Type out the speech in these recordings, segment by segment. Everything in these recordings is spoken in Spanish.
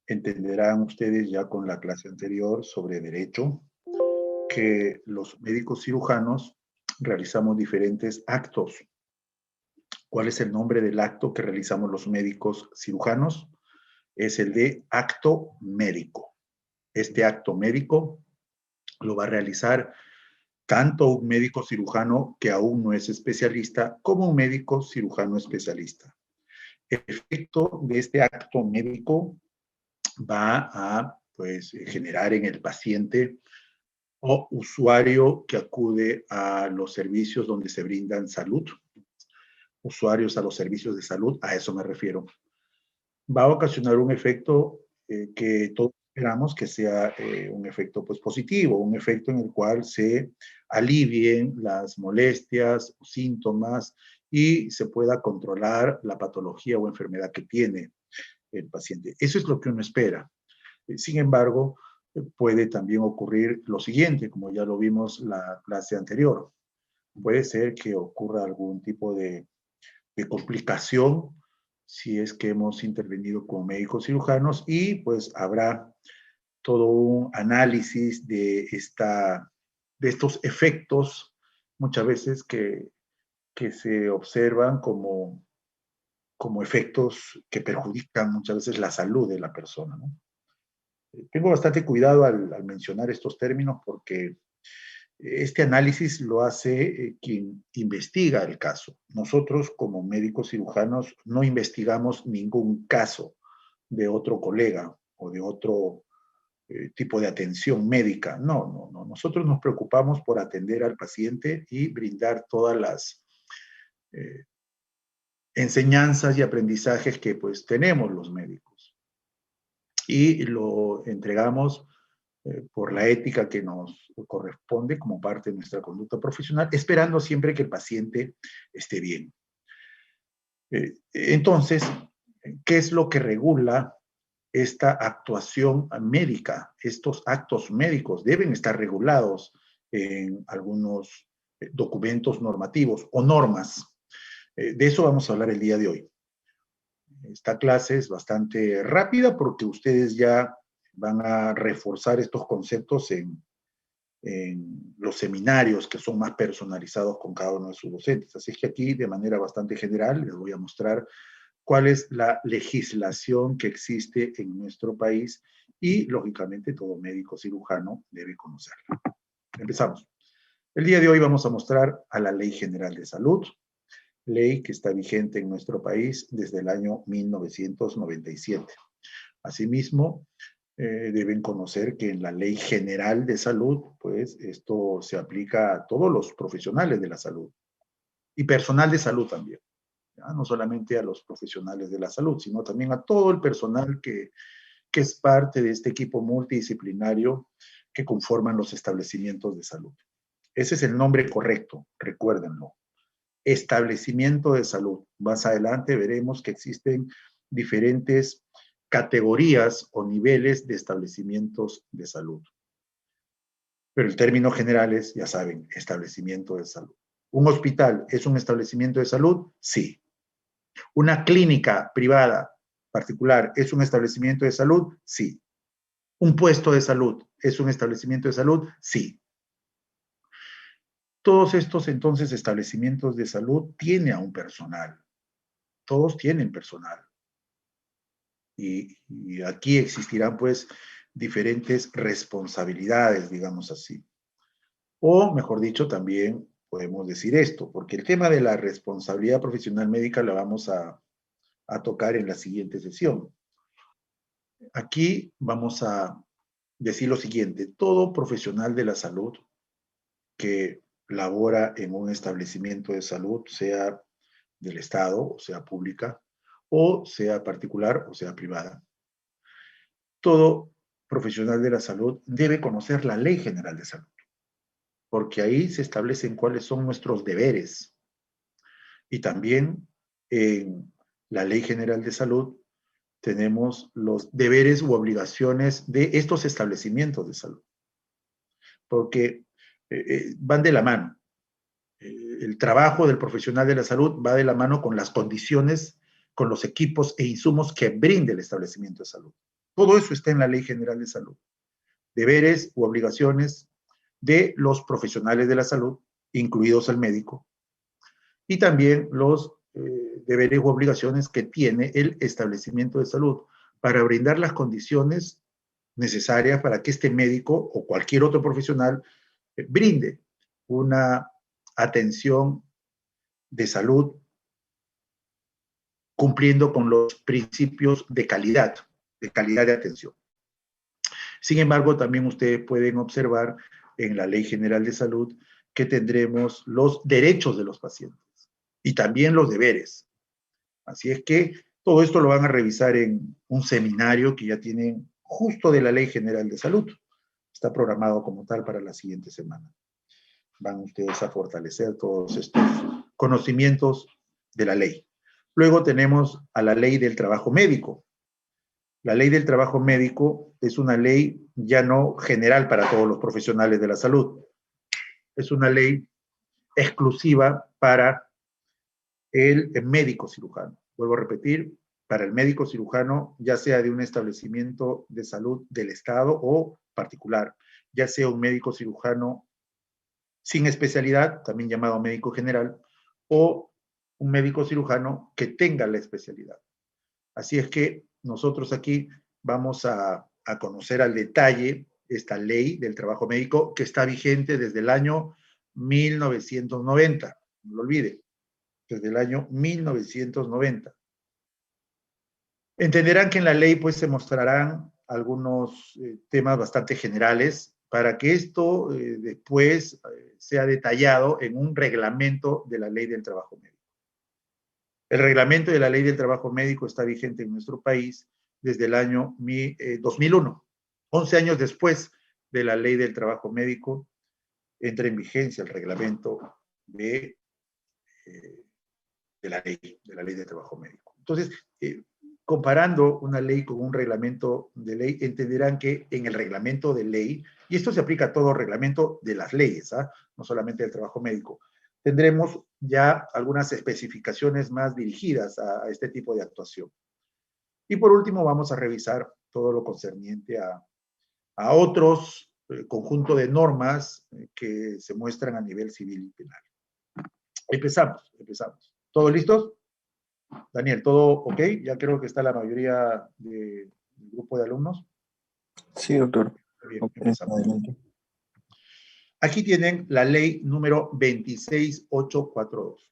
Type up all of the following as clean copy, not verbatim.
Entenderán ustedes ya con la clase anterior sobre derecho que los médicos cirujanos realizamos diferentes actos. ¿Cuál es el nombre del acto que realizamos los médicos cirujanos? Es el de acto médico. Este acto médico lo va a realizar tanto un médico cirujano que aún no es especialista como un médico cirujano especialista. El efecto de este acto médico va a generar en el paciente o usuario que acude a los servicios donde se brindan salud, usuarios a los servicios de salud, a eso me refiero. Va a ocasionar un efecto que todos esperamos que sea un efecto pues, positivo, un efecto en el cual se alivien las molestias, síntomas y se pueda controlar la patología o enfermedad que tiene el paciente. Eso es lo que uno espera. Sin embargo, puede también ocurrir lo siguiente, como ya lo vimos la clase anterior. Puede ser que ocurra algún tipo de complicación si es que hemos intervenido como médicos cirujanos y pues habrá todo un análisis de estos efectos, muchas veces que se observan como efectos que perjudican muchas veces la salud de la persona, ¿no? Tengo bastante cuidado al mencionar estos términos porque este análisis lo hace quien investiga el caso. Nosotros, como médicos cirujanos, no investigamos ningún caso de otro colega o de otro tipo de atención médica. No, no, no. Nosotros nos preocupamos por atender al paciente y brindar todas las eh, enseñanzas y aprendizajes que pues tenemos los médicos. Y lo entregamos por la ética que nos corresponde como parte de nuestra conducta profesional, esperando siempre que el paciente esté bien. Entonces, ¿qué es lo que regula esta actuación médica? Estos actos médicos deben estar regulados en algunos documentos normativos o normas. De eso vamos a hablar el día de hoy. Esta clase es bastante rápida porque ustedes ya van a reforzar estos conceptos en los seminarios que son más personalizados con cada uno de sus docentes. Así que aquí, de manera bastante general, les voy a mostrar cuál es la legislación que existe en nuestro país y, lógicamente, todo médico cirujano debe conocerla. Empezamos. El día de hoy vamos a mostrar a la Ley General de Salud, ley que está vigente en nuestro país desde el año 1997. Asimismo, deben conocer que en la Ley General de Salud, pues esto se aplica a todos los profesionales de la salud y personal de salud también. ¿Ya? No solamente a los profesionales de la salud, sino también a todo el personal que es parte de este equipo multidisciplinario que conforman los establecimientos de salud. Ese es el nombre correcto, recuérdenlo. Establecimiento de salud. Más adelante veremos que existen diferentes categorías o niveles de establecimientos de salud. Pero el término general es, ya saben, establecimiento de salud. ¿Un hospital es un establecimiento de salud? Sí. ¿Una clínica privada particular es un establecimiento de salud? Sí. ¿Un puesto de salud es un establecimiento de salud? Sí. Todos estos entonces establecimientos de salud tienen a un personal. Todos tienen personal. Y aquí existirán pues diferentes responsabilidades, digamos así. O, mejor dicho, también podemos decir esto, porque el tema de la responsabilidad profesional médica la vamos a tocar en la siguiente sesión. Aquí vamos a decir lo siguiente: todo profesional de la salud que labora en un establecimiento de salud, sea del Estado, o sea pública, o sea particular, o sea privada, todo profesional de la salud debe conocer la Ley General de Salud, porque ahí se establecen cuáles son nuestros deberes. Y también en la Ley General de Salud tenemos los deberes u obligaciones de estos establecimientos de salud, porque van de la mano. El trabajo del profesional de la salud va de la mano con las condiciones, con los equipos e insumos que brinde el establecimiento de salud. Todo eso está en la Ley General de Salud. Deberes u obligaciones de los profesionales de la salud, incluidos el médico, y también los deberes u obligaciones que tiene el establecimiento de salud para brindar las condiciones necesarias para que este médico o cualquier otro profesional brinde una atención de salud cumpliendo con los principios de calidad de atención. Sin embargo, también ustedes pueden observar en la Ley General de Salud que tendremos los derechos de los pacientes y también los deberes. Así es que todo esto lo van a revisar en un seminario que ya tienen justo de la Ley General de Salud. Está programado como tal para la siguiente semana. Van ustedes a fortalecer todos estos conocimientos de la ley. Luego tenemos a la Ley del Trabajo Médico. La Ley del Trabajo Médico es una ley ya no general para todos los profesionales de la salud. Es una ley exclusiva para el médico cirujano. Vuelvo a repetir, para el médico cirujano, ya sea de un establecimiento de salud del Estado o particular, ya sea un médico cirujano sin especialidad, también llamado médico general, o un médico cirujano que tenga la especialidad. Así es que nosotros aquí vamos a conocer al detalle esta ley del trabajo médico que está vigente desde el año 1990, no lo olvide, desde el año 1990. Entenderán que en la ley pues se mostrarán algunos temas bastante generales para que esto después sea detallado en un reglamento de la ley del trabajo médico. El reglamento de la ley del trabajo médico está vigente en nuestro país desde el año 2001. 11 años después de la ley del trabajo médico, entra en vigencia el reglamento de la ley del trabajo médico. Entonces, comparando una ley con un reglamento de ley, entenderán que en el reglamento de ley, y esto se aplica a todo reglamento de las leyes, no solamente del trabajo médico, tendremos ya algunas especificaciones más dirigidas a este tipo de actuación. Y por último, vamos a revisar todo lo concerniente a otros conjunto de normas que se muestran a nivel civil y penal. Empezamos. ¿Todos listos? Daniel, ¿todo ok? Ya creo que está la mayoría del grupo de alumnos. Sí, doctor. Bien, empezamos. Adelante. Aquí tienen la ley número 26842,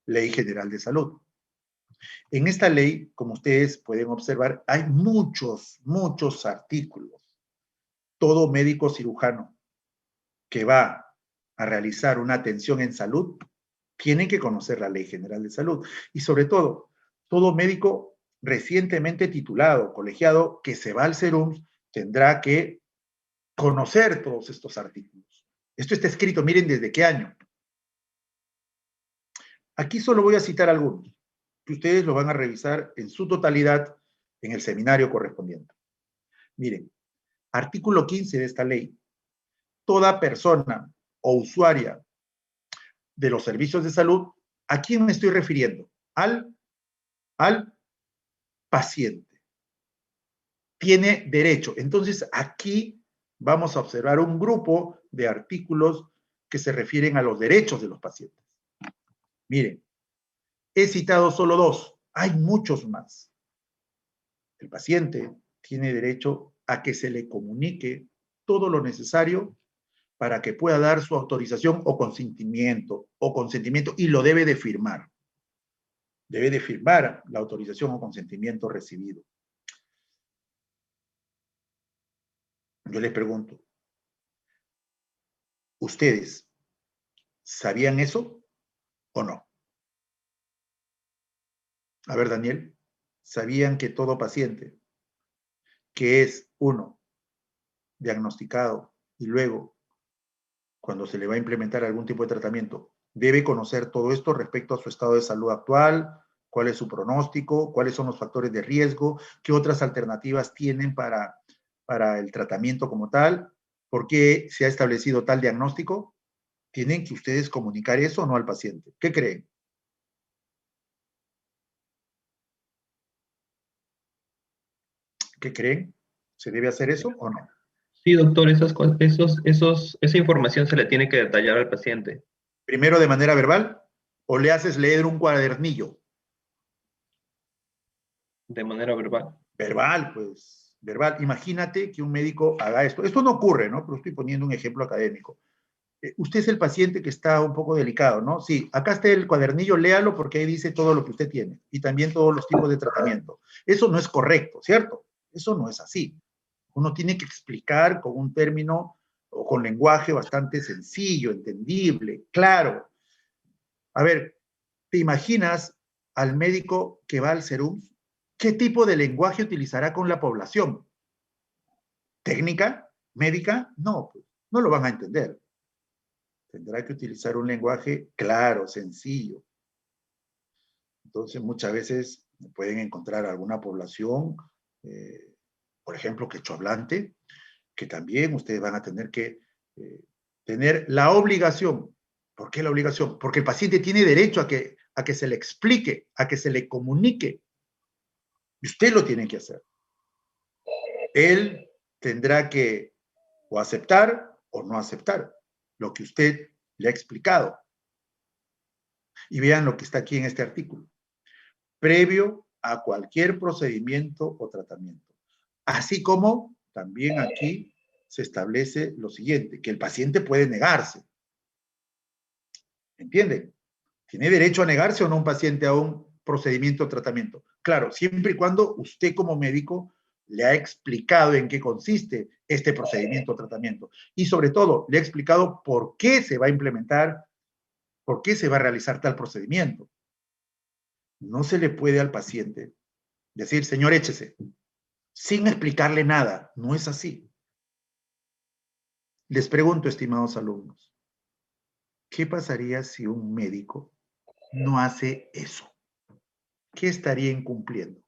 Ley General de Salud. En esta ley, como ustedes pueden observar, hay muchos artículos. Todo médico cirujano que va a realizar una atención en salud tiene que conocer la Ley General de Salud. Y sobre todo médico recientemente titulado, colegiado, que se va al SERUMS, tendrá que conocer todos estos artículos. Esto está escrito, miren, ¿desde qué año? Aquí solo voy a citar algunos, que ustedes lo van a revisar en su totalidad en el seminario correspondiente. Miren, artículo 15 de esta ley. Toda persona o usuaria de los servicios de salud, ¿a quién me estoy refiriendo? Al paciente. Tiene derecho. Entonces, aquí vamos a observar un grupo de artículos que se refieren a los derechos de los pacientes. Miren, he citado solo dos, hay muchos más. El paciente tiene derecho a que se le comunique todo lo necesario para que pueda dar su autorización o consentimiento, y lo debe de firmar. Debe de firmar la autorización o consentimiento recibido. Yo les pregunto, ¿ustedes sabían eso o no? A ver, Daniel, ¿sabían que todo paciente que es, uno, diagnosticado y luego, cuando se le va a implementar algún tipo de tratamiento, debe conocer todo esto respecto a su estado de salud actual, cuál es su pronóstico, cuáles son los factores de riesgo, qué otras alternativas tienen para el tratamiento como tal, por qué se ha establecido tal diagnóstico? ¿Tienen que ustedes comunicar eso o no al paciente? ¿Qué creen? ¿Qué creen? ¿Se debe hacer eso o no? Sí, doctor, esa información se le tiene que detallar al paciente. Primero de manera verbal o le haces leer un cuadernillo. De manera verbal. Verbal, pues, verbal. Imagínate que un médico haga esto. Esto no ocurre, ¿no? Pero estoy poniendo un ejemplo académico. Usted es el paciente que está un poco delicado, ¿no? Sí, acá está el cuadernillo, léalo porque ahí dice todo lo que usted tiene y también todos los tipos de tratamiento. Eso no es correcto, ¿cierto? Eso no es así. Uno tiene que explicar con un término o con lenguaje bastante sencillo, entendible, claro. A ver, ¿te imaginas al médico que va al Serum? ¿Qué tipo de lenguaje utilizará con la población? ¿Técnica? ¿Médica? No, pues, no lo van a entender. Tendrá que utilizar un lenguaje claro, sencillo. Entonces, muchas veces pueden encontrar alguna población, por ejemplo, quechohablante, que también ustedes van a tener que tener la obligación. ¿Por qué la obligación? Porque el paciente tiene derecho a que se le explique, a que se le comunique. Y usted lo tiene que hacer. Él tendrá que o aceptar o no aceptar lo que usted le ha explicado. Y vean lo que está aquí en este artículo. Previo a cualquier procedimiento o tratamiento. Así como también aquí se establece lo siguiente, que el paciente puede negarse. ¿Entienden? ¿Tiene derecho a negarse o no un paciente a un procedimiento o tratamiento? Claro, siempre y cuando usted como médico le ha explicado en qué consiste este procedimiento o tratamiento. Y sobre todo, le ha explicado por qué se va a implementar, por qué se va a realizar tal procedimiento. No se le puede al paciente decir, señor, échese, sin explicarle nada. No es así. Les pregunto, estimados alumnos, ¿qué pasaría si un médico no hace eso? ¿Qué estaría incumpliendo?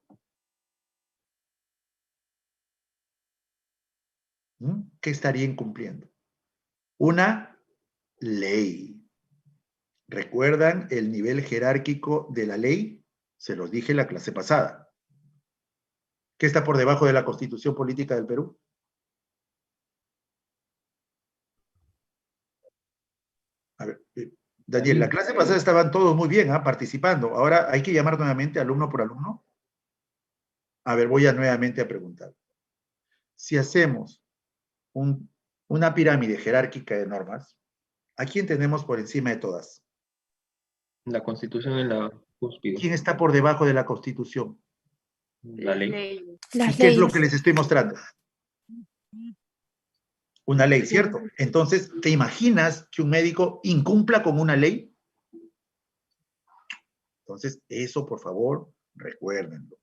¿Qué estaría incumpliendo? Una ley. ¿Recuerdan el nivel jerárquico de la ley? Se los dije en la clase pasada. ¿Qué está por debajo de la Constitución Política del Perú? A ver, Daniel, la clase pasada estaban todos muy bien, participando. Ahora hay que llamar nuevamente alumno por alumno. A ver, voy a nuevamente a preguntar. Si hacemos una pirámide jerárquica de normas, ¿a quién tenemos por encima de todas? La Constitución en la cúspide. ¿Quién está por debajo de la Constitución? La ley. ¿Y qué es lo que les estoy mostrando? Una ley, ¿cierto? Entonces, ¿te imaginas que un médico incumpla con una ley? Entonces, eso, por favor, recuérdenlo.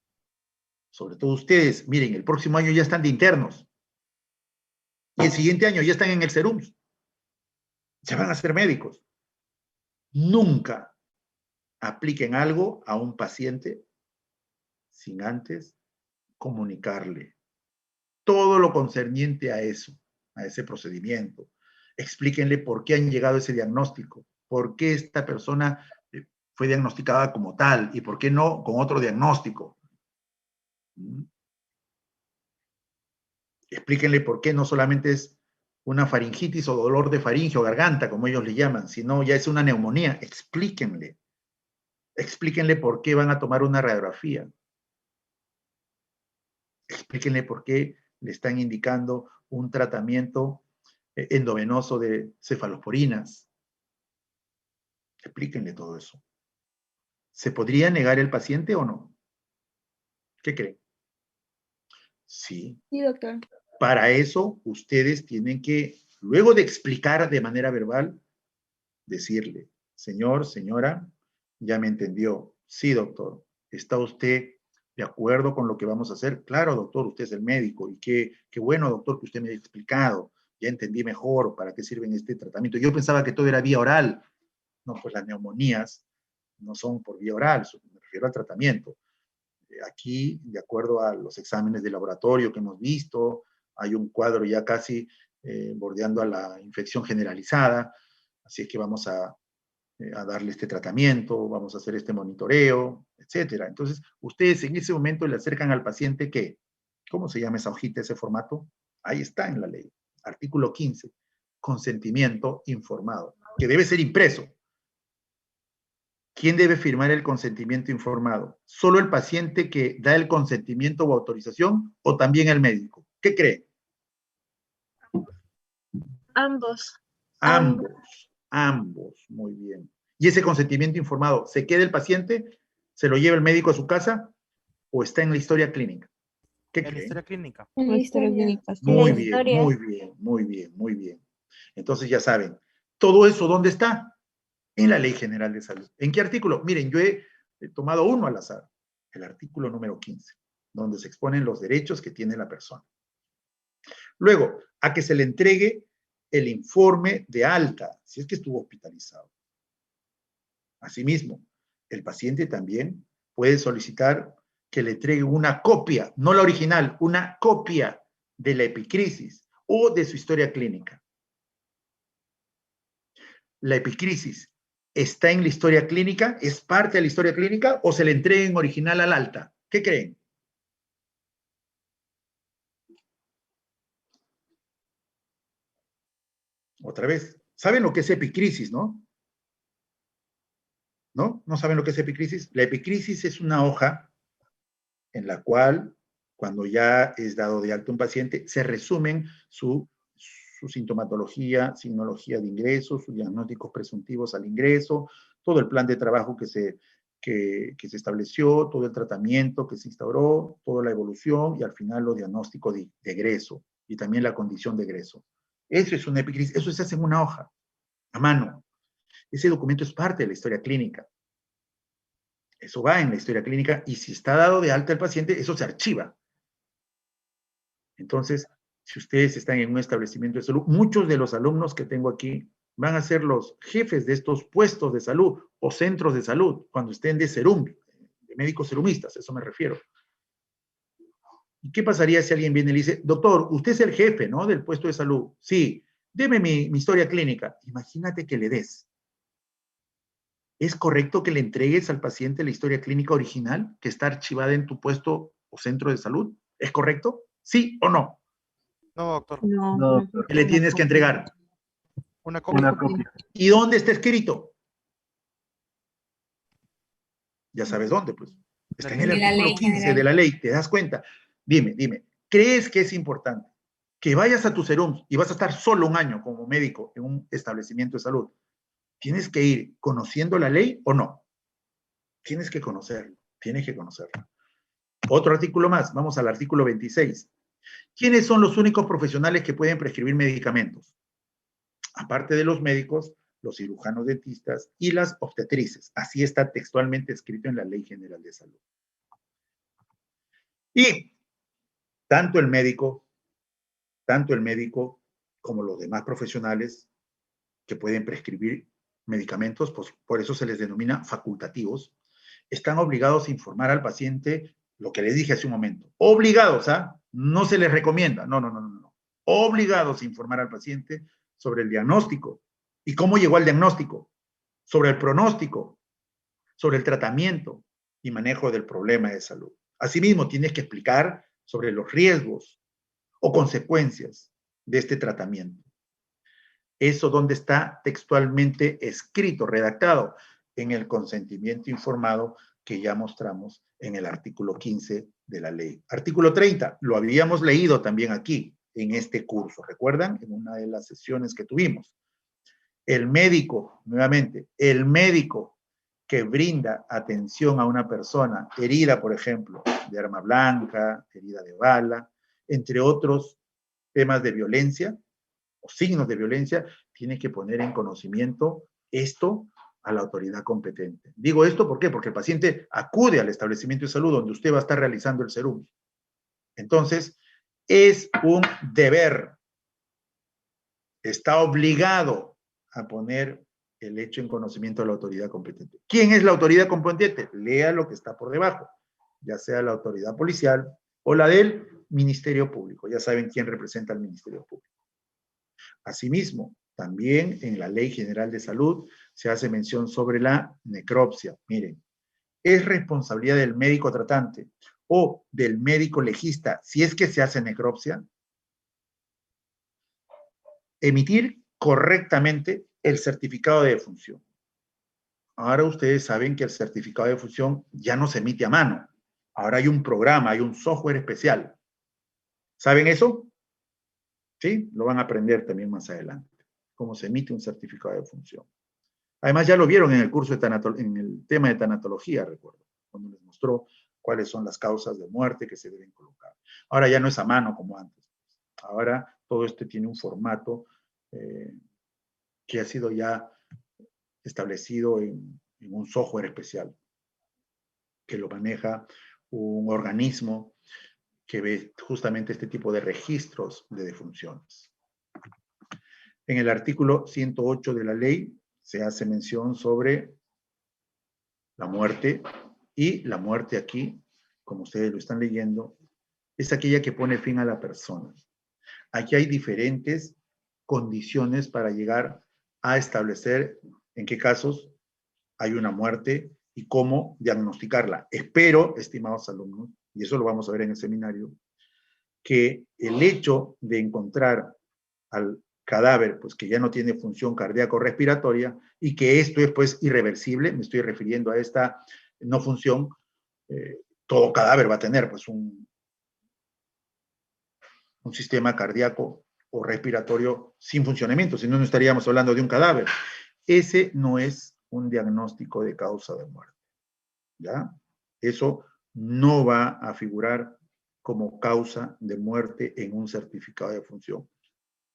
Sobre todo ustedes, miren, el próximo año ya están de internos. Y el siguiente año ya están en el SERUMS. Se van a ser médicos. Nunca apliquen algo a un paciente sin antes comunicarle todo lo concerniente a eso, a ese procedimiento. Explíquenle por qué han llegado a ese diagnóstico, por qué esta persona fue diagnosticada como tal y por qué no con otro diagnóstico. Explíquenle por qué no solamente es una faringitis o dolor de faringe o garganta, como ellos le llaman, sino ya es una neumonía. Explíquenle. Explíquenle por qué van a tomar una radiografía. Explíquenle por qué le están indicando un tratamiento endovenoso de cefalosporinas. Explíquenle todo eso. ¿Se podría negar el paciente o no? ¿Qué creen? Sí. Sí, doctor. Para eso, ustedes tienen que, luego de explicar de manera verbal, decirle, señor, señora, ya me entendió. Sí, doctor. ¿Está usted de acuerdo con lo que vamos a hacer? Claro, doctor, usted es el médico y qué bueno, doctor, que usted me haya explicado. Ya entendí mejor para qué sirve este tratamiento. Yo pensaba que todo era vía oral. No, pues las neumonías no son por vía oral, me refiero al tratamiento. Aquí, de acuerdo a los exámenes de laboratorio que hemos visto, hay un cuadro ya casi bordeando a la infección generalizada, así es que vamos a darle este tratamiento, vamos a hacer este monitoreo, etcétera. Entonces, ustedes en ese momento le acercan al paciente, ¿qué? ¿Cómo se llama esa hojita, ese formato? Ahí está en la ley. Artículo 15. Consentimiento informado, que debe ser impreso. ¿Quién debe firmar el consentimiento informado? ¿Solo el paciente que da el consentimiento o autorización o también el médico? ¿Qué cree? Ambos. Ambos. Muy bien. ¿Y ese consentimiento informado se queda el paciente? ¿Se lo lleva el médico a su casa? ¿O está en la historia clínica? ¿Qué En la creen? historia clínica. En la historia clínica. Muy bien. Entonces ya saben, ¿todo eso dónde está? En la Ley General de Salud. ¿En qué artículo? Miren, yo he tomado uno al azar, el artículo número 15, donde se exponen los derechos que tiene la persona. Luego, a que se le entregue el informe de alta, si es que estuvo hospitalizado. Asimismo, el paciente también puede solicitar que le entregue una copia, no la original, una copia de la epicrisis o de su historia clínica. La epicrisis está en la historia clínica, es parte de la historia clínica o se le entrega en original al alta. ¿Qué creen? Otra vez, ¿saben lo que es epicrisis, no? ¿No? ¿No saben lo que es epicrisis? La epicrisis es una hoja en la cual, cuando ya es dado de alta un paciente, se resumen su sintomatología, signología de ingreso, sus diagnósticos presuntivos al ingreso, todo el plan de trabajo que se estableció, todo el tratamiento que se instauró, toda la evolución y al final los diagnósticos de egreso y también la condición de egreso. Eso es una epicrisis, eso se hace en una hoja, a mano. Ese documento es parte de la historia clínica. Eso va en la historia clínica y si está dado de alta el paciente, eso se archiva. Entonces, si ustedes están en un establecimiento de salud, muchos de los alumnos que tengo aquí van a ser los jefes de estos puestos de salud o centros de salud cuando estén de serum, de médicos serumistas, eso me refiero. ¿Y qué pasaría si alguien viene y le dice, doctor, usted es el jefe, ¿no?, del puesto de salud? Sí, deme mi historia clínica. Imagínate que le des. ¿Es correcto que le entregues al paciente la historia clínica original que está archivada en tu puesto o centro de salud? ¿Es correcto? ¿Sí o no? No, doctor. No, ¿Qué le tienes que entregar? Una copia. una copia. ¿Y dónde está escrito? Ya sabes dónde, pues. Está en el artículo 15 de la ley, ¿te das cuenta? Dime, ¿crees que es importante que vayas a tu serum y vas a estar solo un año como médico en un establecimiento de salud? ¿Tienes que ir conociendo la ley o no? Tienes que conocerlo, tienes que conocerlo. Otro artículo más, vamos al artículo 26. ¿Quiénes son los únicos profesionales que pueden prescribir medicamentos? Aparte de los médicos, los cirujanos dentistas y las obstetrices. Así está textualmente escrito en la Ley General de Salud. Y tanto el médico como los demás profesionales que pueden prescribir medicamentos, pues por eso se les denomina facultativos, están obligados a informar al paciente lo que les dije hace un momento. Obligados, ¿ah? No se les recomienda. No. Obligados a informar al paciente sobre el diagnóstico y cómo llegó al diagnóstico, sobre el pronóstico, sobre el tratamiento y manejo del problema de salud. Asimismo, tienes que explicar sobre los riesgos o consecuencias de este tratamiento. Eso donde está textualmente escrito, redactado en el consentimiento informado que ya mostramos en el artículo 15 de la ley. Artículo 30, lo habíamos leído también aquí en este curso, ¿recuerdan? En una de las sesiones que tuvimos. El médico, nuevamente, el médico que brinda atención a una persona herida, por ejemplo, de arma blanca, herida de bala, entre otros temas de violencia o signos de violencia, tiene que poner en conocimiento esto a la autoridad competente. Digo esto, ¿por qué? Porque el paciente acude al establecimiento de salud donde usted va a estar realizando el serum. Entonces, es un deber. Está obligado a poner el hecho en conocimiento de la autoridad competente. ¿Quién es la autoridad competente? Lea lo que está por debajo, ya sea la autoridad policial o la del Ministerio Público. Ya saben quién representa al Ministerio Público. Asimismo, también en la Ley General de Salud se hace mención sobre la necropsia. Miren, es responsabilidad del médico tratante o del médico legista, si es que se hace necropsia, emitir correctamente el certificado de defunción. Ahora ustedes saben que el certificado de defunción ya no se emite a mano. Ahora hay un programa, hay un software especial. ¿Saben eso? Sí, lo van a aprender también más adelante, cómo se emite un certificado de defunción. Además, ya lo vieron en el curso en el tema de tanatología, recuerdo, cuando les mostró cuáles son las causas de muerte que se deben colocar. Ahora ya no es a mano como antes. Ahora todo esto tiene un formato que ha sido ya establecido en un software especial que lo maneja un organismo que ve justamente este tipo de registros de defunciones. En el artículo 108 de la ley se hace mención sobre la muerte, y la muerte aquí, como ustedes lo están leyendo, es aquella que pone fin a la persona. Aquí hay diferentes condiciones para llegar a establecer en qué casos hay una muerte y cómo diagnosticarla. Espero, estimados alumnos, y eso lo vamos a ver en el seminario, que el hecho de encontrar al cadáver, pues que ya no tiene función cardíaco-respiratoria y que esto es pues irreversible, me estoy refiriendo a esta no función, todo cadáver va a tener pues un sistema cardíaco o respiratorio sin funcionamiento, si no, no estaríamos hablando de un cadáver. Ese no es un diagnóstico de causa de muerte, ¿ya? Eso no va a figurar como causa de muerte en un certificado de defunción.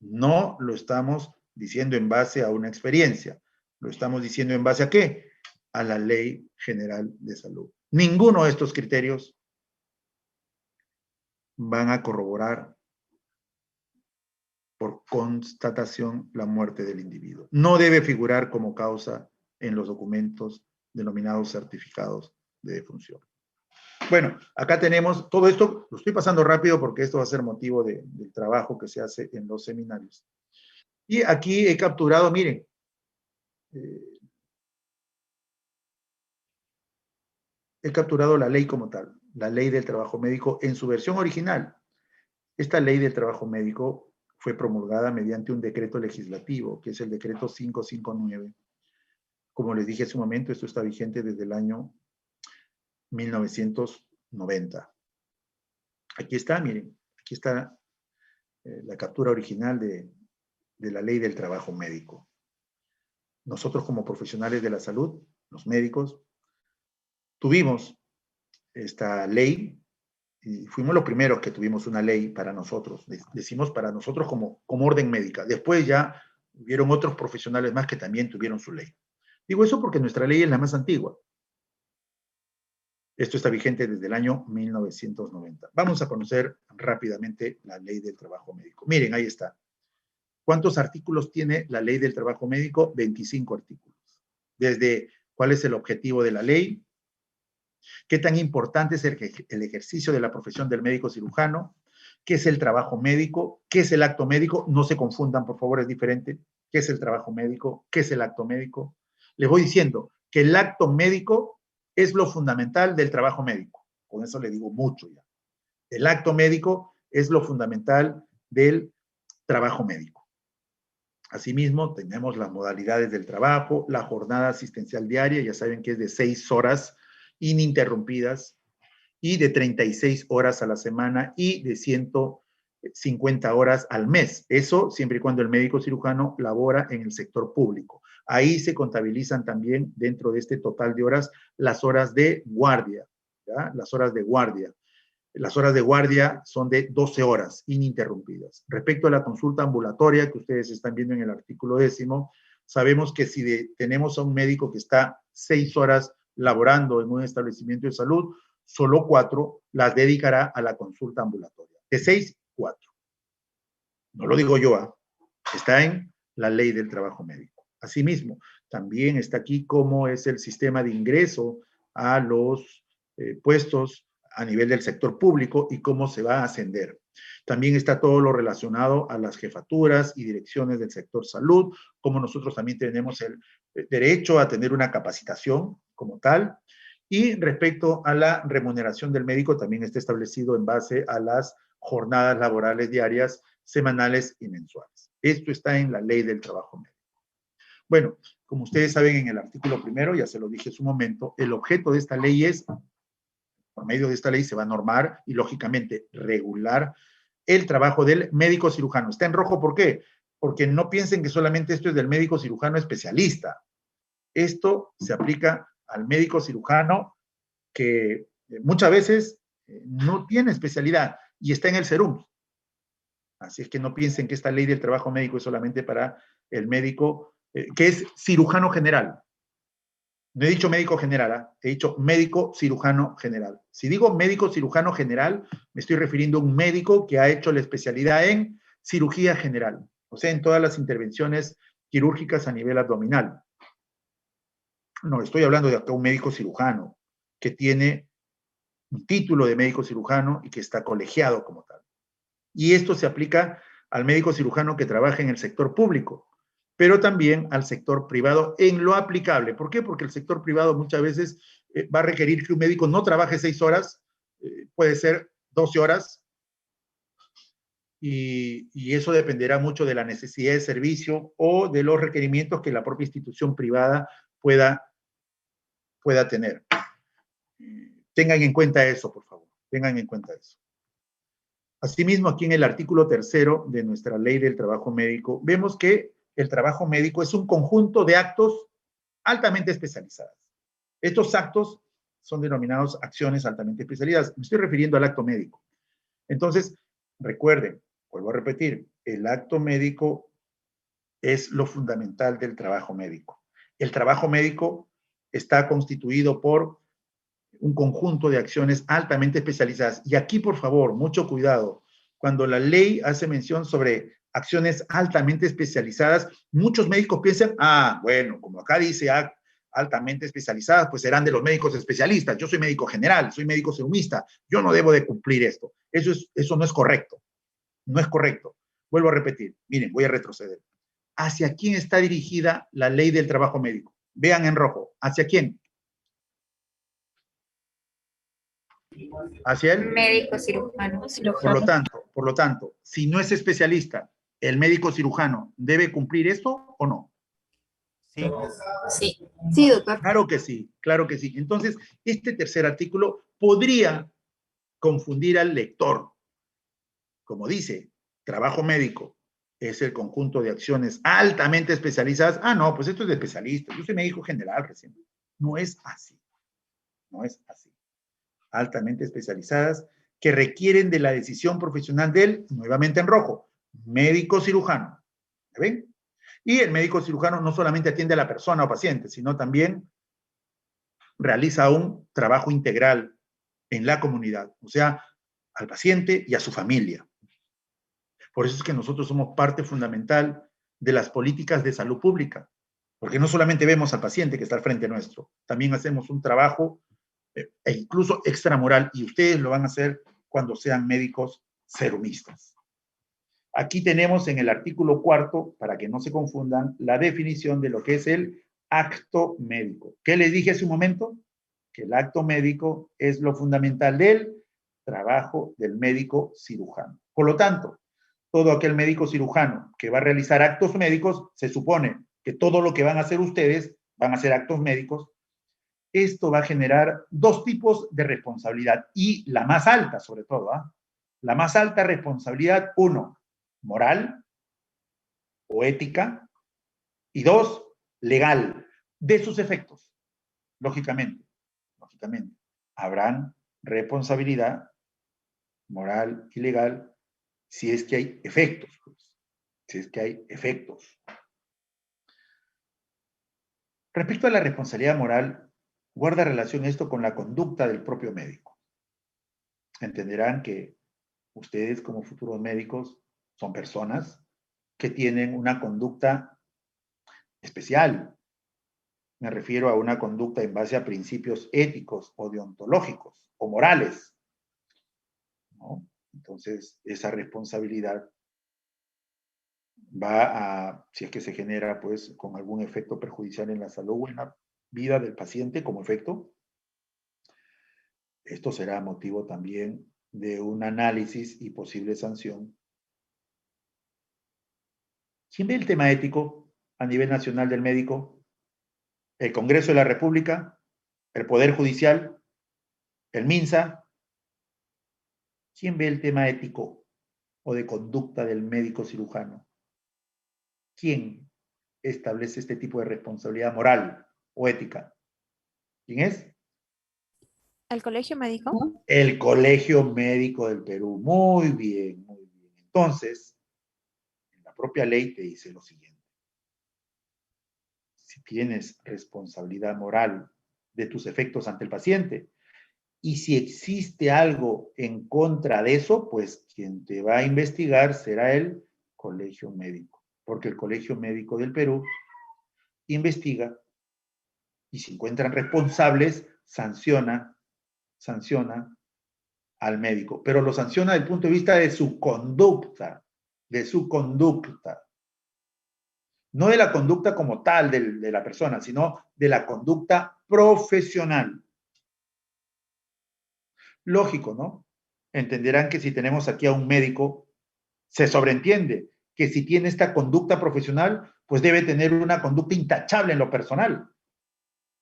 No lo estamos diciendo en base a una experiencia, lo estamos diciendo en base a ¿qué? A la Ley General de Salud. Ninguno de estos criterios van a corroborar por constatación la muerte del individuo. No debe figurar como causa en los documentos denominados certificados de defunción. Bueno, acá tenemos todo esto, lo estoy pasando rápido porque esto va a ser motivo del trabajo que se hace en los seminarios. Y aquí he capturado, miren, he capturado la ley como tal, la ley del trabajo médico en su versión original. Esta ley del trabajo médico fue promulgada mediante un decreto legislativo, que es el decreto 559. Como les dije hace un momento, esto está vigente desde el año 1990. Aquí está, miren, aquí está la captura original de la ley del trabajo médico. Nosotros como profesionales de la salud, los médicos, tuvimos esta ley y fuimos los primeros que tuvimos una ley para nosotros. Decimos para nosotros como orden médica. Después ya hubieron otros profesionales más que también tuvieron su ley. Digo eso porque nuestra ley es la más antigua. Esto está vigente desde el año 1990. Vamos a conocer rápidamente la ley del trabajo médico. Miren, ahí está. ¿Cuántos artículos tiene la ley del trabajo médico? 25 artículos. Desde cuál es el objetivo de la ley, qué tan importante es el ejercicio de la profesión del médico cirujano, qué es el trabajo médico, qué es el acto médico, no se confundan, por favor, es diferente. ¿Qué es el trabajo médico? ¿Qué es el acto médico? Les voy diciendo que el acto médico es lo fundamental del trabajo médico. Con eso le digo mucho ya. El acto médico es lo fundamental del trabajo médico. Asimismo, tenemos las modalidades del trabajo, la jornada asistencial diaria, ya saben que es de 6 horas ininterrumpidas y de 36 horas a la semana y de 150 horas al mes. Eso siempre y cuando el médico cirujano labora en el sector público. Ahí se contabilizan también dentro de este total de horas las horas de guardia, ¿ya? Las horas de guardia. Las horas de guardia son de 12 horas ininterrumpidas. Respecto a la consulta ambulatoria que ustedes están viendo en el artículo 10, sabemos que si tenemos a un médico que está 6 horas laborando en un establecimiento de salud, solo 4 las dedicará a la consulta ambulatoria. De 6, 4. No lo digo yo, está en la ley del trabajo médico. Asimismo, también está aquí cómo es el sistema de ingreso a los puestos a nivel del sector público y cómo se va a ascender. También está todo lo relacionado a las jefaturas y direcciones del sector salud, como nosotros también tenemos el derecho a tener una capacitación como tal, Y respecto a la remuneración del médico, también está establecido en base a las jornadas laborales diarias, semanales y mensuales. Esto está en la ley del trabajo médico. Bueno, como ustedes saben, en el artículo primero, ya se lo dije en su momento, el objeto de esta ley es, por medio de esta ley se va a normar y lógicamente regular el trabajo del médico cirujano. Está en rojo, ¿por qué? Porque no piensen que solamente esto es del médico cirujano especialista. Esto se aplica al médico cirujano que muchas veces no tiene especialidad y está en el SERUM. Así es que no piensen que esta ley del trabajo médico es solamente para el médico que es cirujano general. No he dicho médico general, ¿eh? He dicho médico cirujano general. Si digo médico cirujano general, me estoy refiriendo a un médico que ha hecho la especialidad en cirugía general, o sea, en todas las intervenciones quirúrgicas a nivel abdominal. No, estoy hablando de acá un médico cirujano que tiene un título de médico cirujano y que está colegiado como tal. Y esto se aplica al médico cirujano que trabaja en el sector público, pero también al sector privado en lo aplicable. ¿Por qué? Porque el sector privado muchas veces va a requerir que un médico no trabaje 6 horas, puede ser 12 horas, y eso dependerá mucho de la necesidad de servicio o de los requerimientos que la propia institución privada pueda tener. Tengan en cuenta eso, por favor. Tengan en cuenta eso. Asimismo, aquí en el artículo 3 de nuestra ley del trabajo médico, vemos que el trabajo médico es un conjunto de actos altamente especializados. Estos actos son denominados acciones altamente especializadas. Me estoy refiriendo al acto médico. Entonces, recuerden, vuelvo a repetir, el acto médico es lo fundamental del trabajo médico. El trabajo médico está constituido por un conjunto de acciones altamente especializadas. Y aquí, por favor, mucho cuidado. Cuando la ley hace mención sobre acciones altamente especializadas, muchos médicos piensan, bueno, como acá dice altamente especializadas, pues serán de los médicos especialistas. Yo soy médico general, soy médico serumista, yo no debo de cumplir esto. Eso no es correcto. No es correcto. Vuelvo a repetir. Miren, voy a retroceder. ¿Hacia quién está dirigida la ley del trabajo médico? Vean en rojo. ¿Hacia quién? Hacia el Médico cirujano. Por lo tanto, si no es especialista, ¿el médico cirujano debe cumplir esto o no? Sí. Sí. Sí, doctor. Claro que sí, claro que sí. Entonces, este tercer artículo podría confundir al lector. Como dice, trabajo médico es el conjunto de acciones altamente especializadas. No, pues esto es de especialista. Yo soy médico general recién. No es así. No es así. Altamente especializadas que requieren de la decisión profesional del, nuevamente en rojo, médico cirujano. ¿Ven? Y el médico cirujano no solamente atiende a la persona o paciente, sino también realiza un trabajo integral en la comunidad, o sea, al paciente y a su familia. Por eso es que nosotros somos parte fundamental de las políticas de salud pública, porque no solamente vemos al paciente que está al frente nuestro, también hacemos un trabajo e incluso extramoral, y ustedes lo van a hacer cuando sean médicos serumistas. Aquí tenemos en el artículo 4, para que no se confundan, la definición de lo que es el acto médico. ¿Qué les dije hace un momento? Que el acto médico es lo fundamental del trabajo del médico cirujano. Por lo tanto, todo aquel médico cirujano que va a realizar actos médicos, se supone que todo lo que van a hacer ustedes van a ser actos médicos. Esto va a generar dos tipos de responsabilidad y la más alta, sobre todo, la más alta responsabilidad, 1, moral o ética, y 2, legal, de sus efectos. Lógicamente, habrán responsabilidad moral y legal si es que hay efectos, pues. Si es que hay efectos. Respecto a la responsabilidad moral, guarda relación esto con la conducta del propio médico. Entenderán que ustedes como futuros médicos son personas que tienen una conducta especial. Me refiero a una conducta en base a principios éticos o deontológicos o morales, ¿no? Entonces, esa responsabilidad va a, si es que se genera, pues, con algún efecto perjudicial en la salud o en la vida del paciente como efecto, Esto será motivo también de un análisis y posible sanción. ¿Quién ve el tema ético a nivel nacional del médico? ¿El Congreso de la República? ¿El Poder Judicial? ¿El MINSA? ¿Quién ve el tema ético o de conducta del médico cirujano? ¿Quién establece este tipo de responsabilidad moral o ética? ¿Quién es? ¿El colegio médico? El Colegio Médico del Perú. Muy bien, muy bien. Entonces, en la propia ley te dice lo siguiente. Si tienes responsabilidad moral de tus efectos ante el paciente y si existe algo en contra de eso, pues quien te va a investigar será el Colegio Médico, porque el Colegio Médico del Perú investiga y si encuentran responsables, sanciona al médico, pero lo sanciona desde el punto de vista de su conducta, no de la conducta como tal de la persona, sino de la conducta profesional. Lógico, ¿no? Entenderán que si tenemos aquí a un médico, se sobreentiende que si tiene esta conducta profesional, pues debe tener una conducta intachable en lo personal,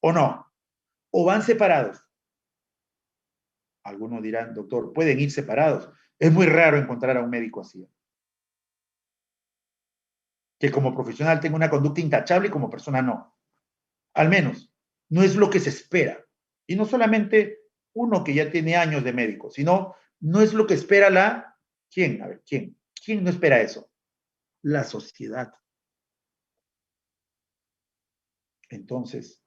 ¿o no? ¿O van separados? Algunos dirán, doctor, pueden ir separados. Es muy raro encontrar a un médico así. Que como profesional tenga una conducta intachable y como persona no. Al menos, no es lo que se espera. Y no solamente uno que ya tiene años de médico, sino no es lo que espera la... ¿Quién? A ver, ¿quién? ¿Quién no espera eso? La sociedad. Entonces,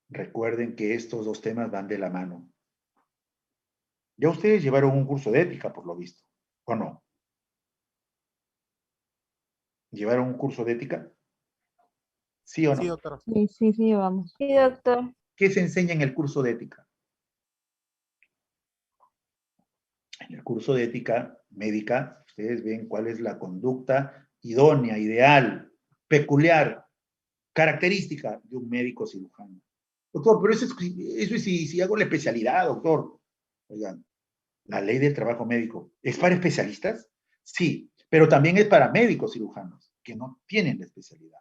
recuerden que estos dos temas van de la mano. Ya ustedes llevaron un curso de ética, por lo visto, ¿o no? ¿Llevaron un curso de ética? ¿Sí o no? Sí, doctor. Sí, llevamos. Sí, doctor. ¿Qué se enseña en el curso de ética? En el curso de ética médica, ustedes ven cuál es la conducta idónea, ideal, peculiar, característica de un médico cirujano. Doctor, pero eso es si hago la especialidad, doctor. Oigan, la ley del trabajo médico, ¿es para especialistas? Sí, pero también es para médicos cirujanos que no tienen la especialidad.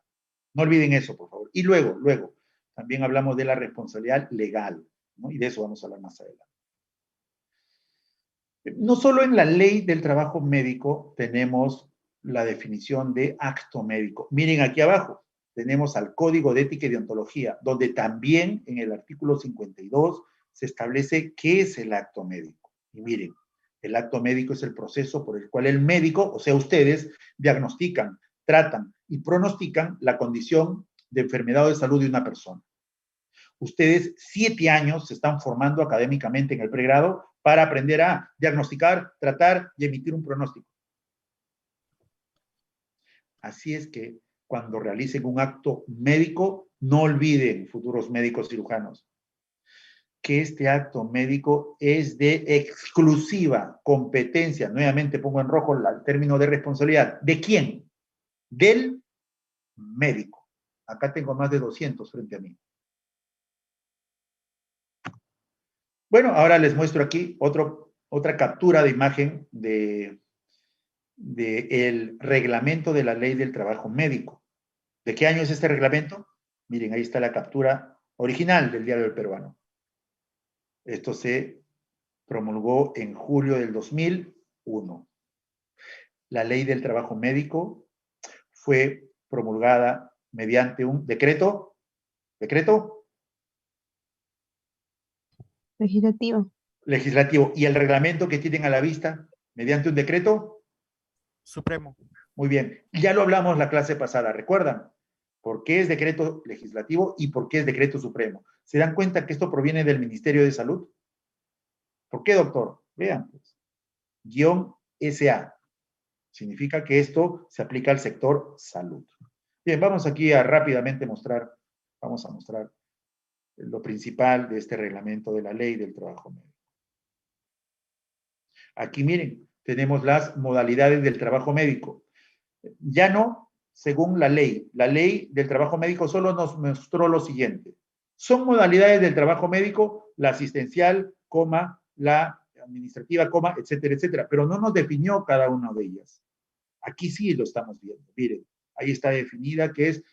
No olviden eso, por favor. Y luego, también hablamos de la responsabilidad legal, ¿no? Y de eso vamos a hablar más adelante. No solo en la ley del trabajo médico tenemos la definición de acto médico. Miren aquí abajo, tenemos al Código de Ética y Deontología, donde también en el artículo 52 se establece qué es el acto médico. Y miren, el acto médico es el proceso por el cual el médico, o sea, ustedes, diagnostican, tratan y pronostican la condición de enfermedad o de salud de una persona. Ustedes 7 años se están formando académicamente en el pregrado para aprender a diagnosticar, tratar y emitir un pronóstico. Así es que cuando realicen un acto médico, no olviden, futuros médicos cirujanos, que este acto médico es de exclusiva competencia. Nuevamente pongo en rojo el término de responsabilidad. ¿De quién? Del médico. Acá tengo más de 200 frente a mí. Bueno, ahora les muestro aquí otra captura de imagen del reglamento de la ley del trabajo médico. ¿De qué año es este reglamento? Miren, ahí está la captura original del Diario del Peruano. Esto se promulgó en julio del 2001. La ley del trabajo médico fue promulgada mediante un decreto. ¿Decreto? Legislativo. ¿Y el reglamento que tienen a la vista? ¿Mediante un decreto? Supremo. Muy bien. Ya lo hablamos la clase pasada, ¿recuerdan? ¿Por qué es decreto legislativo y por qué es decreto supremo? ¿Se dan cuenta que esto proviene del Ministerio de Salud? ¿Por qué, doctor? Vean, pues. _SA. Significa que esto se aplica al sector salud. Bien, vamos aquí a rápidamente mostrar, vamos a mostrar lo principal de este reglamento de la ley del trabajo médico. Aquí miren, tenemos las modalidades del trabajo médico. Ya no según la ley. La ley del trabajo médico solo nos mostró lo siguiente. Son modalidades del trabajo médico la asistencial, coma, la administrativa, coma, etcétera, etcétera. Pero no nos definió cada una de ellas. Aquí sí lo estamos viendo. Miren, ahí está definida que es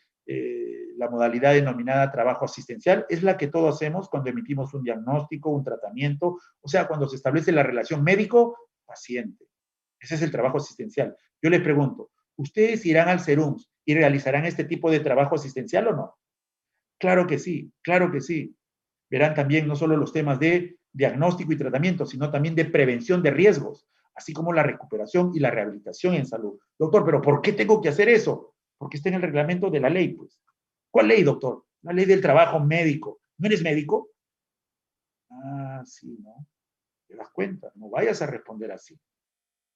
la modalidad denominada trabajo asistencial. Es la que todos hacemos cuando emitimos un diagnóstico, un tratamiento, o sea, cuando se establece la relación médico-paciente. Ese es el trabajo asistencial. Yo les pregunto, ¿ustedes irán al SERUMS y realizarán este tipo de trabajo asistencial o no? Claro que sí, claro que sí. Verán también no solo los temas de diagnóstico y tratamiento, sino también de prevención de riesgos, así como la recuperación y la rehabilitación en salud. Doctor, ¿pero por qué tengo que hacer eso? Porque está en el reglamento de la ley, pues. ¿Cuál ley, doctor? La ley del trabajo médico. ¿No eres médico? Ah, sí, ¿no? Te das cuenta, no vayas a responder así.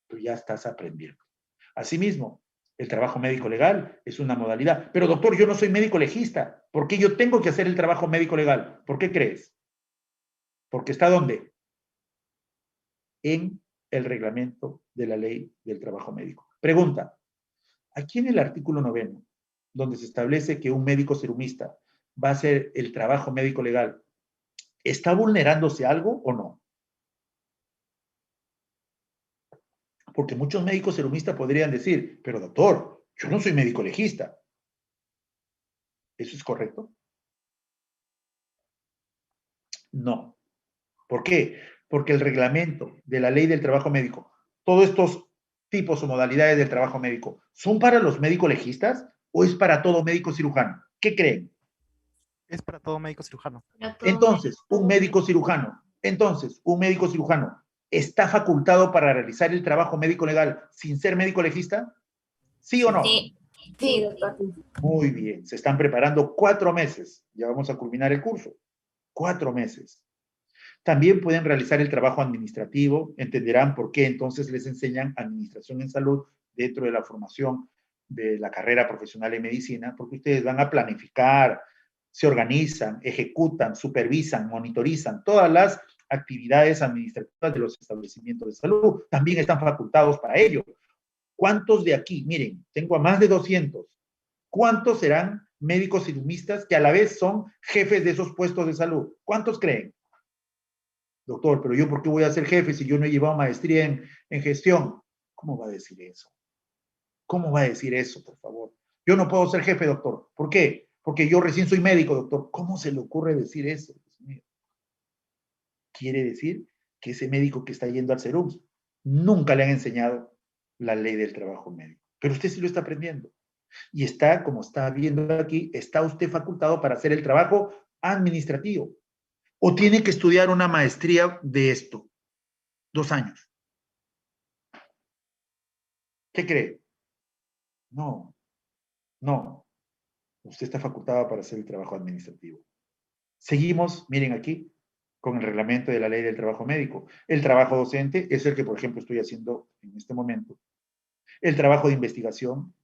Tú ya estás aprendiendo. Asimismo, el trabajo médico legal es una modalidad. Pero doctor, yo no soy médico legista. ¿Por qué yo tengo que hacer el trabajo médico legal? ¿Por qué crees? Porque está ¿dónde? En el reglamento de la ley del trabajo médico. Pregunta, aquí en el artículo 9, donde se establece que un médico serumista va a hacer el trabajo médico legal, ¿está vulnerándose algo o no? Porque muchos médicos serumistas podrían decir, pero doctor, yo no soy médico legista. ¿Eso es correcto? No. ¿Por qué? Porque el reglamento de la ley del trabajo médico, todos estos tipos o modalidades del trabajo médico, ¿son para los médicos legistas o es para todo médico cirujano? ¿Qué creen? Es para todo médico cirujano. Entonces, un médico cirujano ¿está facultado para realizar el trabajo médico legal sin ser médico legista? ¿Sí o no? Sí, sí, doctor. Muy bien, se están preparando 4 meses. Ya vamos a culminar el curso. 4 meses. También pueden realizar el trabajo administrativo. Entenderán por qué entonces les enseñan administración en salud dentro de la formación de la carrera profesional en medicina, porque ustedes van a planificar, se organizan, ejecutan, supervisan, monitorizan todas las actividades administrativas de los establecimientos de salud. También están facultados para ello. ¿Cuántos de aquí? Miren, tengo a más de 200. ¿Cuántos serán médicos cirumistas que a la vez son jefes de esos puestos de salud? ¿Cuántos creen? Doctor, pero yo ¿por qué voy a ser jefe si yo no he llevado maestría en gestión? ¿Cómo va a decir eso? ¿Cómo va a decir eso, por favor? Yo no puedo ser jefe, doctor. ¿Por qué? Porque yo recién soy médico, doctor. ¿Cómo se le ocurre decir eso? Dios mío. Quiere decir que ese médico que está yendo al SERUMS nunca le han enseñado la ley del trabajo médico. Pero usted sí lo está aprendiendo. Y está, como está viendo aquí, está usted facultado para hacer el trabajo administrativo. O tiene que estudiar una maestría de esto. 2 años. ¿Qué cree? No, no. Usted está facultado para hacer el trabajo administrativo. Seguimos, miren aquí, con el reglamento de la ley del trabajo médico. El trabajo docente es el que, por ejemplo, estoy haciendo en este momento. El trabajo de investigación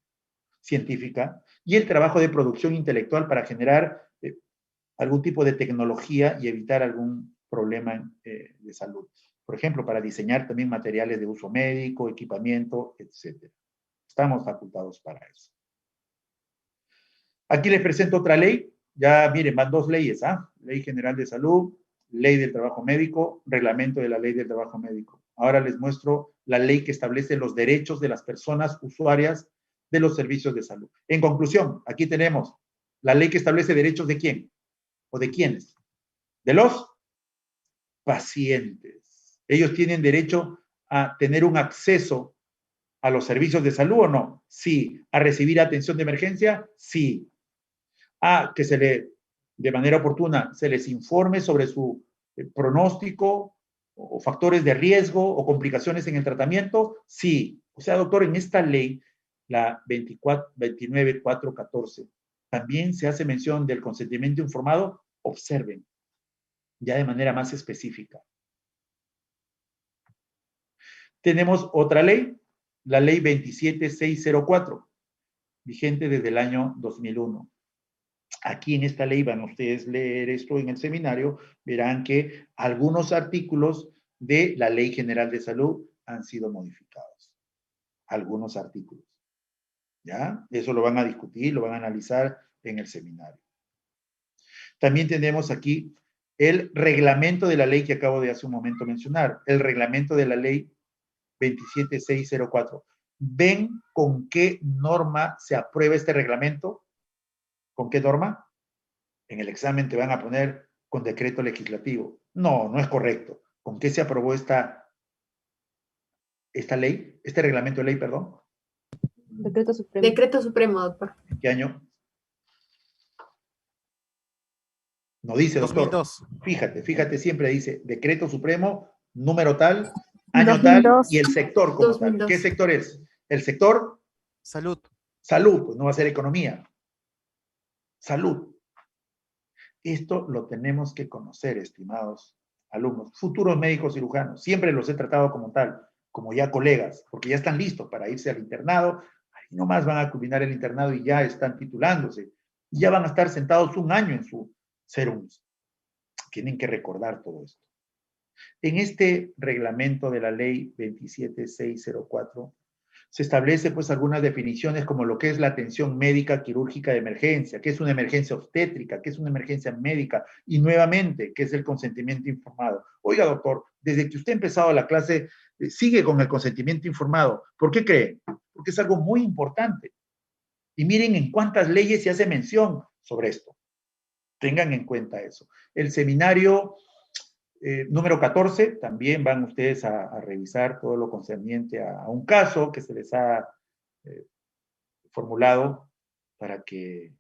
científica y el trabajo de producción intelectual para generar algún tipo de tecnología y evitar algún problema de salud. Por ejemplo, para diseñar también materiales de uso médico, equipamiento, etc. Estamos facultados para eso. Aquí les presento otra ley. Ya miren, van 2 leyes, ¿ah? Ley General de Salud, Ley del Trabajo Médico, Reglamento de la Ley del Trabajo Médico. Ahora les muestro la ley que establece los derechos de las personas usuarias de los servicios de salud. En conclusión, aquí tenemos la ley que establece derechos de quién o de quiénes. De los pacientes. Ellos tienen derecho a tener un acceso a los servicios de salud o no. Sí. ¿A recibir atención de emergencia? Sí. A que de manera oportuna, se les informe sobre su pronóstico o factores de riesgo o complicaciones en el tratamiento. Sí. O sea, doctor, en esta ley, la 29.414, también se hace mención del consentimiento informado. Observen, ya de manera más específica. Tenemos otra ley, la ley 27604, vigente desde el año 2001. Aquí en esta ley van ustedes a leer esto en el seminario, verán que algunos artículos de la Ley General de Salud han sido modificados. Algunos artículos. ¿Ya? Eso lo van a discutir, lo van a analizar en el seminario. También tenemos aquí el reglamento de la ley que acabo de hace un momento mencionar, el reglamento de la ley 27604. ¿Ven con qué norma se aprueba este reglamento? ¿Con qué norma? En el examen te van a poner con decreto legislativo. No, no es correcto. ¿Con qué se aprobó esta ley? Este reglamento de ley, perdón. Decreto supremo. Decreto supremo, doctor. ¿En qué año? No dice, doctor. 2002. Fíjate, siempre dice decreto supremo, número tal, año tal 2002. y el sector como 2002. tal. ¿Qué sector es? El sector Salud. salud, pues no va a ser economía. Salud. Esto lo tenemos que conocer, estimados alumnos, futuros médicos cirujanos. Siempre los he tratado como tal, como ya colegas, porque ya están listos para irse al internado. Ahí nomás van a culminar el internado y ya están titulándose. Y ya van a estar sentados un año en su serums. Tienen que recordar todo esto. En este reglamento de la ley 27604 se establece pues algunas definiciones como lo que es la atención médica quirúrgica de emergencia, qué es una emergencia obstétrica, qué es una emergencia médica y nuevamente qué es el consentimiento informado. Oiga, doctor, desde que usted ha empezado la clase, sigue con el consentimiento informado. ¿Por qué cree? Porque es algo muy importante. Y miren en cuántas leyes se hace mención sobre esto. Tengan en cuenta eso. El seminario número 14, también van ustedes a revisar todo lo concerniente a un caso que se les ha formulado para que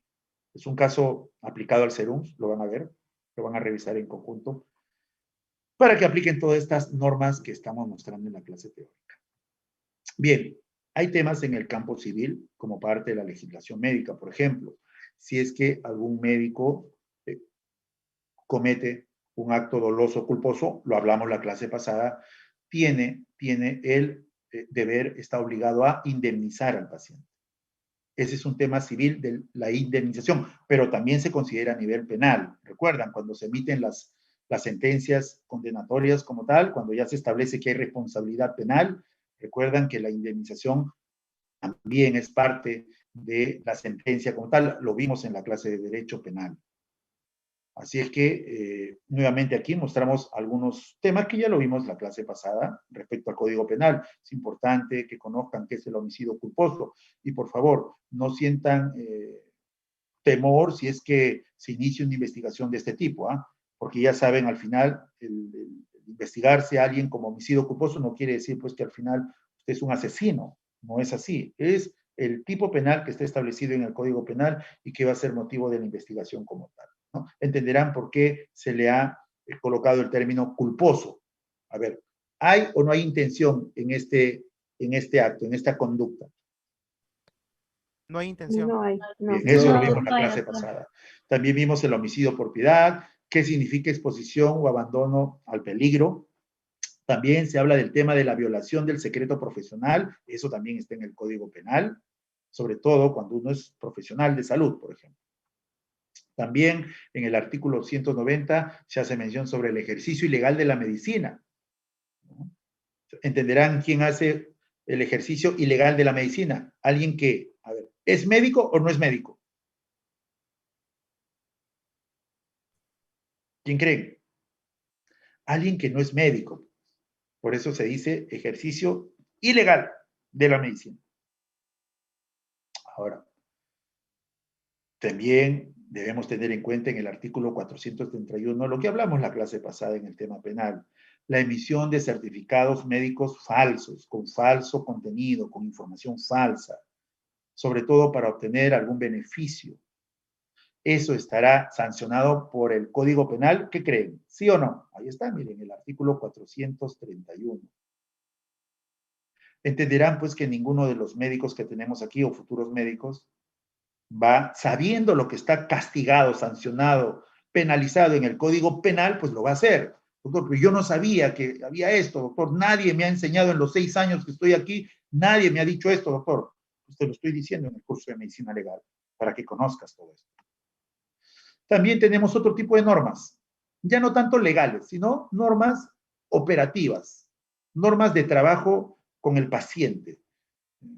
es un caso aplicado al SERUMS, lo van a ver, lo van a revisar en conjunto, para que apliquen todas estas normas que estamos mostrando en la clase teórica. Bien, hay temas en el campo civil como parte de la legislación médica, por ejemplo, si es que algún médico comete un acto doloso o culposo, lo hablamos la clase pasada, tiene el deber, está obligado a indemnizar al paciente. Ese es un tema civil de la indemnización, pero también se considera a nivel penal. Recuerdan, cuando se emiten las sentencias condenatorias como tal, cuando ya se establece que hay responsabilidad penal, recuerdan que la indemnización también es parte de la sentencia como tal. Lo vimos en la clase de Derecho Penal. Así es que, nuevamente aquí mostramos algunos temas que ya lo vimos la clase pasada respecto al Código Penal. Es importante que conozcan qué es el homicidio culposo. Y por favor, no sientan temor si es que se inicia una investigación de este tipo, porque ya saben, al final, el investigarse a alguien como homicidio culposo no quiere decir pues que al final usted es un asesino. No es así. Es el tipo penal que está establecido en el Código Penal y que va a ser motivo de la investigación como tal, ¿no? Entenderán por qué se le ha colocado el término culposo. A ver, ¿hay o no hay intención en este acto, en esta conducta? No hay intención. No hay. No. Bien, eso No, lo vimos en doctor. la clase pasada. También vimos el homicidio por piedad, qué significa exposición o abandono al peligro. También se habla del tema de la violación del secreto profesional, eso también está en el Código Penal, sobre todo cuando uno es profesional de salud, por ejemplo. También en el artículo 190 se hace mención sobre el ejercicio ilegal de la medicina. Entenderán quién hace el ejercicio ilegal de la medicina. Alguien que, a ver, ¿es médico o no es médico? ¿Quién cree? Alguien que no es médico. Por eso se dice ejercicio ilegal de la medicina. Ahora, también debemos tener en cuenta en el artículo 431 lo que hablamos la clase pasada en el tema penal, la emisión de certificados médicos falsos, con falso contenido, con información falsa, sobre todo para obtener algún beneficio. Eso estará sancionado por el Código Penal. ¿Qué creen? ¿Sí o no? Ahí está, miren, el artículo 431. Entenderán pues que ninguno de los médicos que tenemos aquí o futuros médicos va sabiendo lo que está castigado, sancionado, penalizado en el Código Penal, pues lo va a hacer. Doctor, pero yo no sabía que había esto, doctor. Nadie me ha enseñado en los 6 años que estoy aquí, nadie me ha dicho esto, doctor. Pues te lo estoy diciendo en el curso de medicina legal, para que conozcas todo esto. También tenemos otro tipo de normas, ya no tanto legales, sino normas operativas, normas de trabajo con el paciente.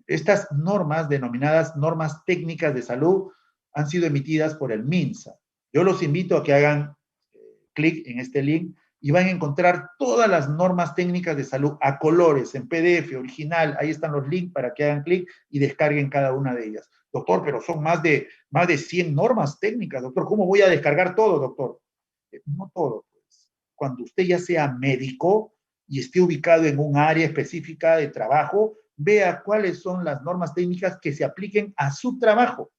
Estas normas, denominadas normas técnicas de salud, han sido emitidas por el MINSA. Yo los invito a que hagan clic en este link y van a encontrar todas las normas técnicas de salud a colores, en PDF, original. Ahí están los links para que hagan clic y descarguen cada una de ellas. Doctor, pero son más de 100 normas técnicas, doctor. ¿Cómo voy a descargar todo, doctor? No todo, pues. Cuando usted ya sea médico y esté ubicado en un área específica de trabajo, vea cuáles son las normas técnicas que se apliquen a su trabajo.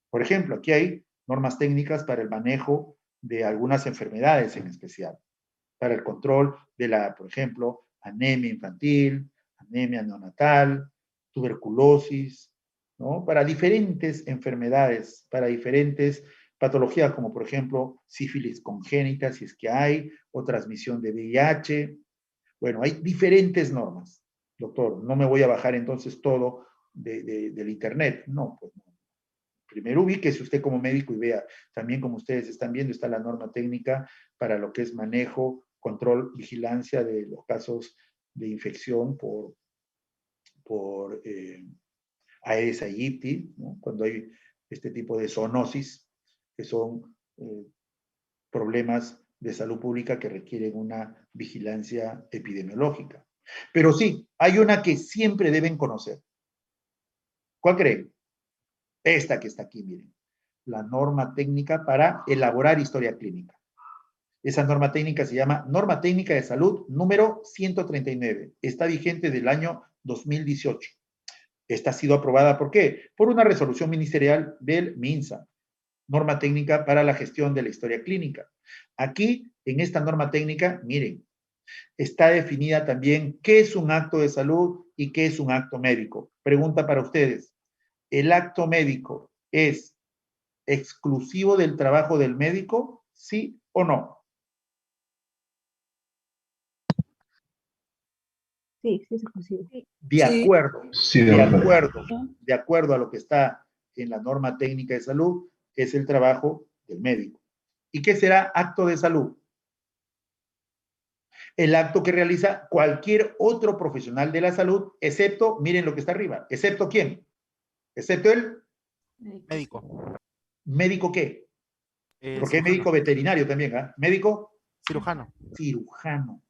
Por ejemplo, aquí hay normas técnicas para el manejo de algunas enfermedades en especial, para el control de la, por ejemplo, anemia infantil, anemia neonatal, tuberculosis, ¿no? Para diferentes enfermedades, para diferentes patologías, como por ejemplo sífilis congénita, si es que hay, o transmisión de VIH. Bueno, hay diferentes normas. Doctor, no me voy a bajar entonces todo del internet. No, pues no. Primero ubíquese usted como médico y vea, también como ustedes están viendo, está la norma técnica para lo que es manejo, control, vigilancia de los casos de infección por Aedes aegypti, ¿no? Cuando hay este tipo de zoonosis, que son problemas de salud pública que requieren una vigilancia epidemiológica. Pero sí, hay una que siempre deben conocer. ¿Cuál creen? Esta que está aquí, miren. La norma técnica para elaborar historia clínica. Esa norma técnica se llama Norma Técnica de Salud número 139. Está vigente del año 2018. Esta ha sido aprobada, ¿por qué? Por una resolución ministerial del MINSA. Norma técnica para la gestión de la historia clínica. Aquí, en esta norma técnica, miren, está definida también qué es un acto de salud y qué es un acto médico. Pregunta para ustedes. ¿El acto médico es exclusivo del trabajo del médico? ¿Sí o no? Sí, sí es exclusivo. De acuerdo, Sí, de doctor. acuerdo, de acuerdo a lo que está en la norma técnica de salud, es el trabajo del médico. ¿Y qué será acto de salud? El acto que realiza cualquier otro profesional de la salud, excepto, miren lo que está arriba, ¿excepto quién? Excepto el Médico. médico ¿qué? Porque hay Cirujano. médico veterinario también, ¿ah? Médico Cirujano. cirujano.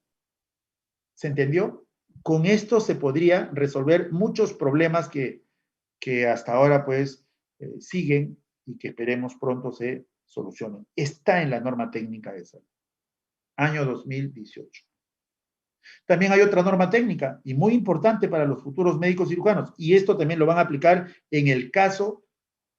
¿Se entendió? Con esto se podría resolver muchos problemas que hasta ahora pues siguen y que esperemos pronto se solucionen. Está en la norma técnica de salud. Año 2018. También hay otra norma técnica y muy importante para los futuros médicos cirujanos, y esto también lo van a aplicar en el caso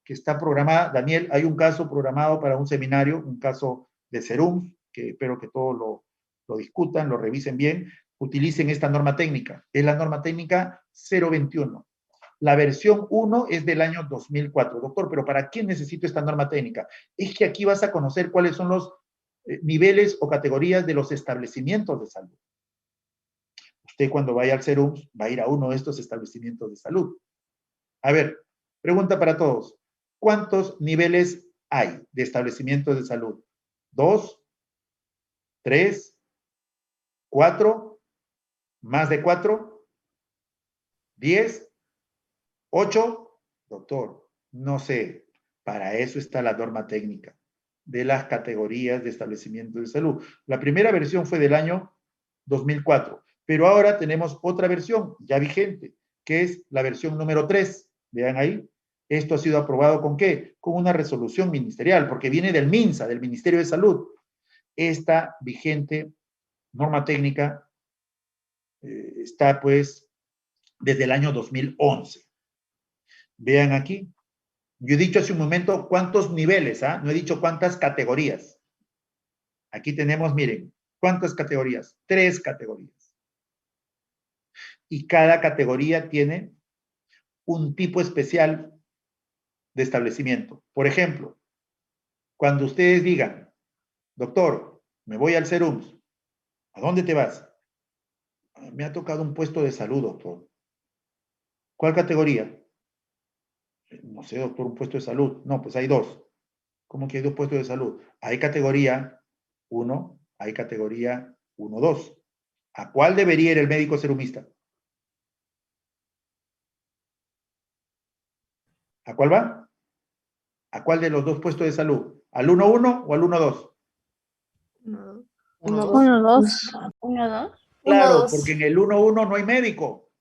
que está programado. Daniel, hay un caso programado para un seminario, un caso de Serums, que espero que todos lo discutan, lo revisen bien, utilicen esta norma técnica. Es la norma técnica 021. La versión 1 es del año 2004. Doctor, pero ¿para qué necesito esta norma técnica? Es que aquí vas a conocer cuáles son los niveles o categorías de los establecimientos de salud. Usted cuando vaya al Serums va a ir a uno de estos establecimientos de salud. A ver, pregunta para todos. ¿Cuántos niveles hay de establecimientos de salud? ¿2? ¿3? ¿4? ¿Más de 4? ¿10? ¿8? Doctor, no sé. Para eso está la norma técnica de las categorías de establecimientos de salud. La primera versión fue del año 2004, pero ahora tenemos otra versión ya vigente, que es la versión número 3. Vean ahí. Esto ha sido aprobado ¿con qué? Con una resolución ministerial, porque viene del MINSA, del Ministerio de Salud. Esta vigente norma técnica está pues desde el año 2011. Vean aquí. Yo he dicho hace un momento cuántos niveles, ¿ah? No he dicho cuántas categorías. Aquí tenemos, miren, ¿cuántas categorías? 3 categorías. Y cada categoría tiene un tipo especial de establecimiento. Por ejemplo, cuando ustedes digan, doctor, me voy al Serums, ¿a dónde te vas? Me ha tocado un puesto de salud, doctor. ¿Cuál categoría? No sé, doctor, un puesto de salud. No, pues hay 2. ¿Cómo que hay 2 puestos de salud? Hay categoría 1, hay categoría 1, 2. ¿A cuál debería ir el médico serumista? ¿A cuál va? ¿A cuál de los 2 puestos de salud? ¿Al 1-1 o al 1-2? 1, 2. 1, 2. 1, 2. Claro, 1, 2. porque en el 1-1 no hay médico.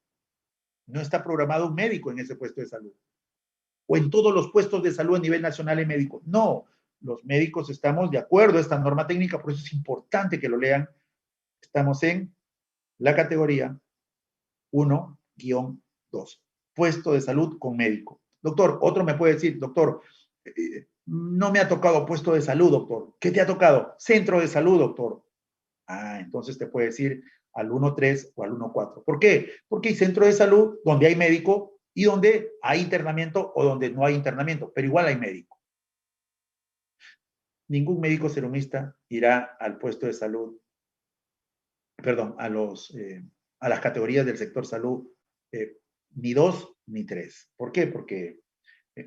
No está programado un médico en ese puesto de salud. O en todos los puestos de salud a nivel nacional hay médicos. No, los médicos estamos de acuerdo a esta norma técnica, por eso es importante que lo lean. Estamos en la categoría 1-2. Puesto de salud con médico. Doctor, otro me puede decir, doctor, no me ha tocado puesto de salud, doctor. ¿Qué te ha tocado? Centro de salud, doctor. Ah, entonces te puede decir al 1-3 o al 1-4. ¿Por qué? Porque hay centro de salud donde hay médico y donde hay internamiento o donde no hay internamiento, pero igual hay médico. Ningún médico serumista irá al puesto de salud, perdón, a las categorías del sector salud, ni 2 ni 3. ¿Por qué? Porque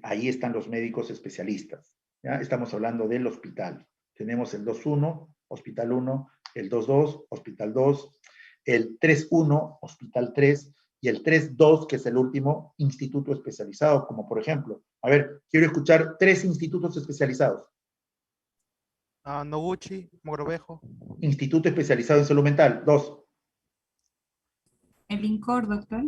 ahí están los médicos especialistas. ¿Ya? Estamos hablando del hospital. Tenemos el 2-1, hospital 1, el 2-2, hospital 2, el 3-1, hospital 3, y el 3-2, que es el último, instituto especializado, como por ejemplo, a ver, quiero escuchar 3 institutos especializados. Noguchi, Mogrovejo. Instituto especializado en salud mental, 2. El INCOR, doctor.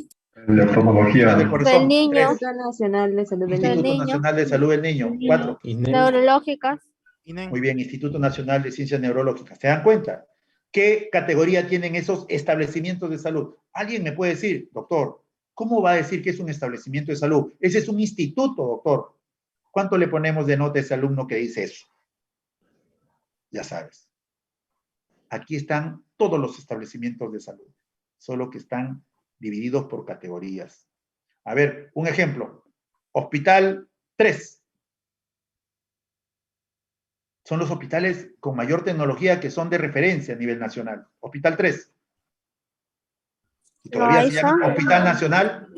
La oftalmología. Del corazón, Del niño. 3. Instituto Nacional de Salud del Instituto Niño. Nacional de Salud del Niño, 4. Neurológicas. INEN. Muy bien, Instituto Nacional de Ciencias Neurológicas. ¿Se dan cuenta? ¿Qué categoría tienen esos establecimientos de salud? Alguien me puede decir, doctor, ¿cómo va a decir que es un establecimiento de salud? Ese es un instituto, doctor. ¿Cuánto le ponemos de nota a ese alumno que dice eso? Ya sabes. Aquí están todos los establecimientos de salud, solo que están divididos por categorías. A ver, un ejemplo. Hospital 3. Son los hospitales con mayor tecnología que son de referencia a nivel nacional. Hospital 3. Y todavía se llama Hospital Nacional.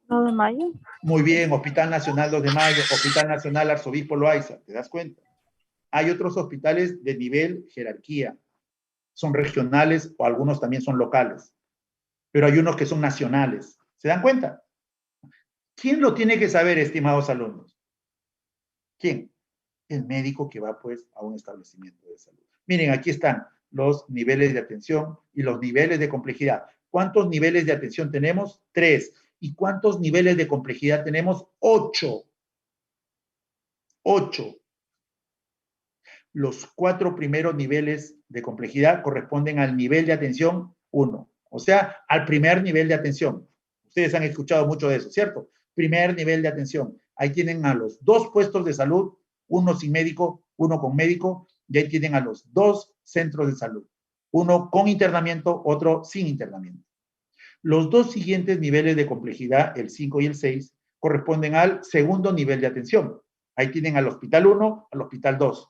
2 de mayo. Muy bien, Hospital Nacional 2 de Mayo, Hospital Nacional Arzobispo Loaiza, ¿te das cuenta? Hay otros hospitales de nivel jerarquía. Son regionales o algunos también son locales. Pero hay unos que son nacionales. ¿Se dan cuenta? ¿Quién lo tiene que saber, estimados alumnos? ¿Quién? El médico que va pues a un establecimiento de salud. Miren, aquí están los niveles de atención y los niveles de complejidad. ¿Cuántos niveles de atención tenemos? 3. ¿Y cuántos niveles de complejidad tenemos? 8. 8. Los 4 primeros niveles de complejidad corresponden al nivel de atención 1. O sea, al primer nivel de atención. Ustedes han escuchado mucho de eso, ¿cierto? Primer nivel de atención. Ahí tienen a los 2 puestos de salud, uno sin médico, uno con médico, y ahí tienen a los 2 centros de salud. Uno con internamiento, otro sin internamiento. Los 2 siguientes niveles de complejidad, el 5 y el 6, corresponden al segundo nivel de atención. Ahí tienen al hospital 1, al hospital 2.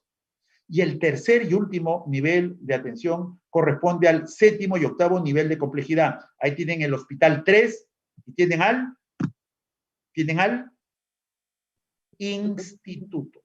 Y el tercer y último nivel de atención corresponde al 7º y 8º nivel de complejidad. Ahí tienen el hospital 3 y tienen al instituto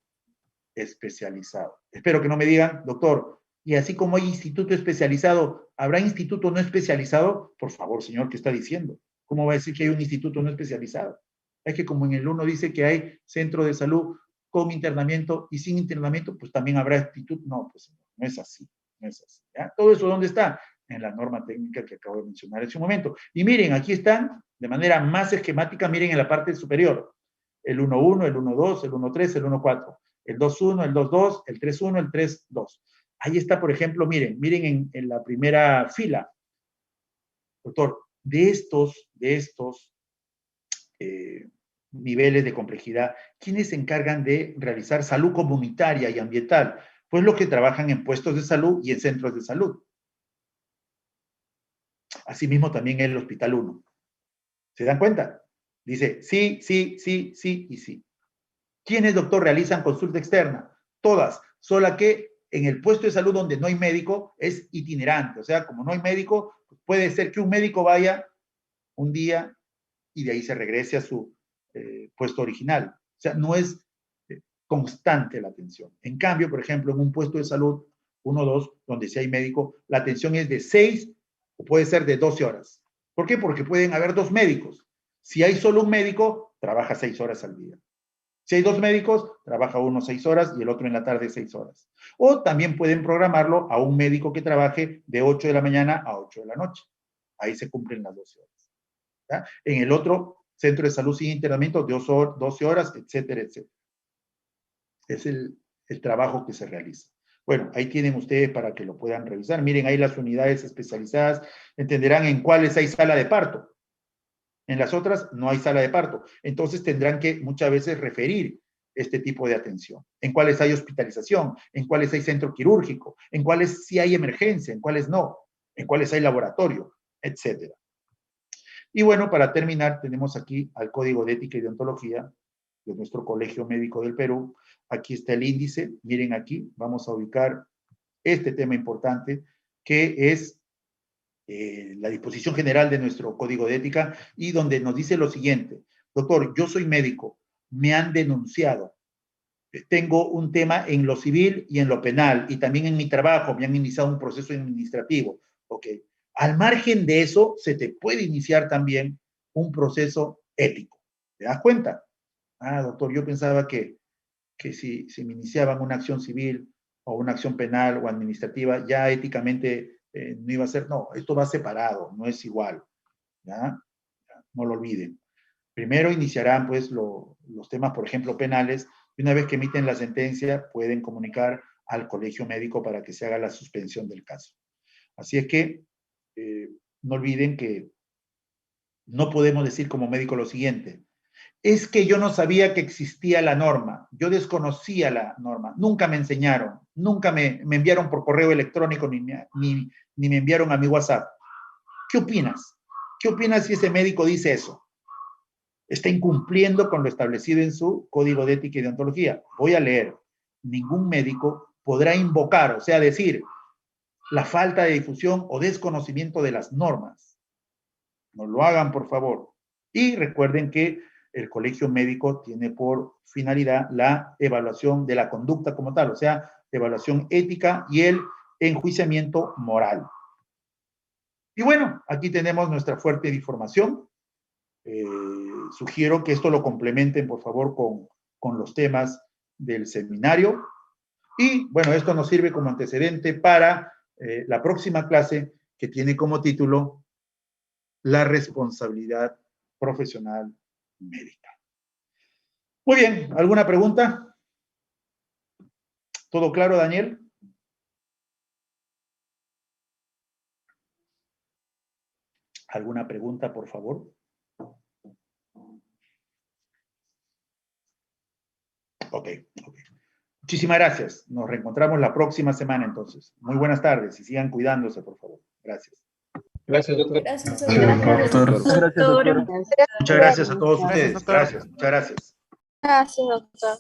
especializado. Espero que no me digan, doctor, y así como hay instituto especializado, ¿habrá instituto no especializado? Por favor, señor, ¿qué está diciendo? ¿Cómo va a decir que hay un instituto no especializado? Es que como en el 1 dice que hay centro de salud con internamiento y sin internamiento, pues también habrá instituto. No, pues no es así, no es así. ¿Ya? Todo eso, ¿dónde está? En la norma técnica que acabo de mencionar hace un momento. Y miren, aquí están, de manera más esquemática, miren en la parte superior. El 1-1, el 1-2, el 1-3, el 1-4, el 2-1, el 2-2, el 3-1, el 3-2. Ahí está, por ejemplo, miren en la primera fila. Doctor, de estos niveles de complejidad, ¿quiénes se encargan de realizar salud comunitaria y ambiental? Pues los que trabajan en puestos de salud y en centros de salud. Asimismo también el Hospital 1. ¿Se dan cuenta? Dice sí, sí, sí, sí y sí. ¿Quiénes, doctor, realizan consulta externa? Todas, solo que en el puesto de salud donde no hay médico es itinerante. O sea, como no hay médico, puede ser que un médico vaya un día y de ahí se regrese a su puesto original. O sea, no es constante la atención. En cambio, por ejemplo, en un puesto de salud 1 o 2, donde sí hay médico, la atención es de 6 o puede ser de 12 horas. ¿Por qué? Porque pueden haber 2 médicos. Si hay solo un médico, trabaja 6 horas al día. Si hay 2 médicos, trabaja uno 6 horas y el otro en la tarde 6 horas. O también pueden programarlo a un médico que trabaje de 8 de la mañana a 8 de la noche. Ahí se cumplen las 12 horas. ¿Ya? En el otro centro de salud sin internamiento, 12 horas, etcétera, etcétera. Es el trabajo que se realiza. Bueno, ahí tienen ustedes para que lo puedan revisar. Miren ahí las unidades especializadas. Entenderán en cuáles hay sala de parto. En las otras no hay sala de parto. Entonces tendrán que muchas veces referir este tipo de atención. En cuáles hay hospitalización, en cuáles hay centro quirúrgico, en cuáles sí hay emergencia, en cuáles no, en cuáles hay laboratorio, etcétera. Y bueno, para terminar, tenemos aquí al Código de Ética y Deontología de nuestro Colegio Médico del Perú. Aquí está el índice. Miren aquí, vamos a ubicar este tema importante que es la disposición general de nuestro Código de Ética y donde nos dice lo siguiente: doctor, yo soy médico, me han denunciado, tengo un tema en lo civil y en lo penal y también en mi trabajo me han iniciado un proceso administrativo. Ok, al margen de eso se te puede iniciar también un proceso ético. ¿Te das cuenta? Ah, doctor, yo pensaba que si me iniciaban una acción civil o una acción penal o administrativa, ya éticamente no iba a ser. No, esto va separado, no es igual. ¿Ya? No lo olviden. Primero iniciarán pues los temas, por ejemplo, penales, y una vez que emiten la sentencia pueden comunicar al colegio médico para que se haga la suspensión del caso. Así es que no olviden que no podemos decir como médico lo siguiente: es que yo no sabía que existía la norma, yo desconocía la norma, nunca me enseñaron, nunca me enviaron por correo electrónico ni me enviaron a mi WhatsApp. ¿Qué opinas? ¿Qué opinas si ese médico dice eso? Está incumpliendo con lo establecido en su Código de Ética y Deontología. Voy a leer: ningún médico podrá invocar, o sea, decir, la falta de difusión o desconocimiento de las normas. No lo hagan, por favor. Y recuerden que el colegio médico tiene por finalidad la evaluación de la conducta como tal, o sea, evaluación ética y el enjuiciamiento moral. Y bueno, aquí tenemos nuestra fuente de información. Sugiero que esto lo complementen, por favor, con los temas del seminario. Y bueno, esto nos sirve como antecedente para la próxima clase, que tiene como título la responsabilidad profesional médica. Muy bien, ¿alguna pregunta? ¿Todo claro, Daniel? ¿Alguna pregunta, por favor? Ok. Muchísimas gracias. Nos reencontramos la próxima semana, entonces. Muy buenas tardes y sigan cuidándose, por favor. Gracias. Gracias, doctor. Gracias, Gracias, doctor. Muchas gracias a todos Gracias, ustedes. doctor. Gracias. Muchas gracias. Gracias, doctor.